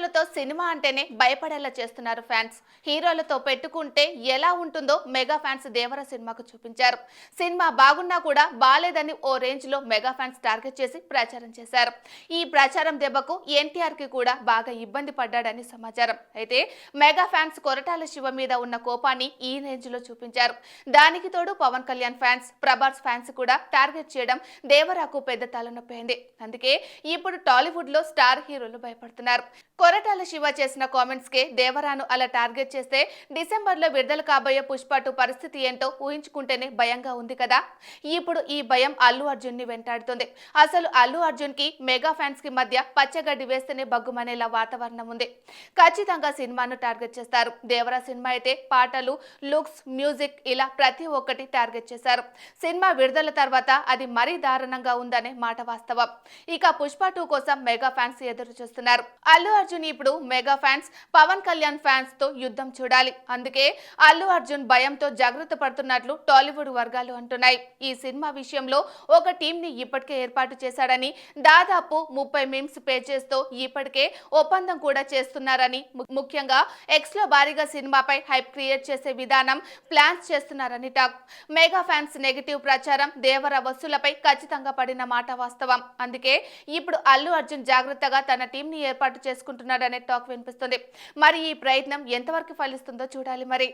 హీరోలతో సినిమా అంటేనే భయపడేలా చేస్తున్నారు ఫ్యాన్స్. హీరోలతో పెట్టుకుంటే ఎలా ఉంటుందో మెగా ఫ్యాన్స్ దేవర సినిమాకు చూపించారు. సినిమా బాగున్నా కూడా బాలేదని ఓ రేంజ్ లో మెగా ఫ్యాన్స్ టార్గెట్ చేసి ప్రచారం చేశారు. ఈ ప్రచారం దెబ్బకు ఎన్టీఆర్ కి కూడా బాగా ఇబ్బంది పడ్డాడని సమాచారం. అయితే మెగా ఫ్యాన్స్ కొరటాల శివ మీద ఉన్న కోపాన్ని ఈ రేంజ్ లో చూపించారు. దానికి తోడు పవన్ కళ్యాణ్ ఫ్యాన్స్, ప్రభాస్ ఫ్యాన్స్ కూడా టార్గెట్ చేయడం దేవరకు పెద్ద తలనొప్పైంది. అందుకే ఇప్పుడు టాలీవుడ్ లో స్టార్ హీరోలు భయపడుతున్నారు. కొరటాల శివ చేసిన కామెంట్స్ కే దేవరాను అలా టార్గెట్ చేస్తే డిసెంబర్ లో విడుదల కాబోయే పుష్ప 2 పరిస్థితి ఏంటో ఊహించుకుంటేనే భయంగా ఉంది కదా. ఇప్పుడు ఈ భయం అల్లు అర్జున్ ని వెంటాడుతుంది. అసలు అల్లు అర్జున్ కి మెగా ఫ్యాన్స్ కి మధ్య పచ్చగడ్డి వేస్తేనే బగ్గుమనేలా వాతావరణం ఉంది. ఖచ్చితంగా సినిమాను టార్గెట్ చేస్తారు. దేవరా సినిమా అయితే పాటలు, లుక్స్, మ్యూజిక్ ఇలా ప్రతి ఒక్కటి టార్గెట్ చేశారు. సినిమా విడుదల తర్వాత అది మరీ దారుణంగా ఉందనే మాట వాస్తవం. ఇక పుష్ప 2 కోసం మెగా ఫ్యాన్స్ ఎదురు చూస్తున్నారు. అల్లు అర్జున్ ఇప్పుడు mega fans, Pawan Kalyan fans తో యుద్ధం చూడాలి. అందుకే అల్లు అర్జున్ భయంతో జాగ్రత్త పడుతున్నట్లు టాలీవుడ్ వర్గాలు అంటున్నాయి. ఈ సినిమా విషయంలో ఒక టీం ని ఇప్పటికే ఏర్పాటు చేశాడని, దాదాపు 30 మీమ్స్ పేజెస్ తో ఇప్పటికే ఒప్పందం కూడా చేస్తున్నారని, ముఖ్యంగా ఎక్స్ లో భారీగా సినిమాపై హైప్ క్రియేట్ చేసే విధానం ప్లాన్స్ చేస్తున్నారని టాక్. మెగా ఫ్యాన్స్ నెగటివ్ ప్రచారం దేవర వసూలపై ఖచ్చితంగా పడిన మాట వాస్తవం. అందుకే ఇప్పుడు అల్లు అర్జున్ జాగ్రత్తగా తన టీం ని ఏర్పాటు చేసుకుంటున్నాడనే టాక్ వినిపిస్తుంది. మరి ఈ ప్రయత్నం ఎంతవరకు ఫలిస్తుందో చూడాలి మరి.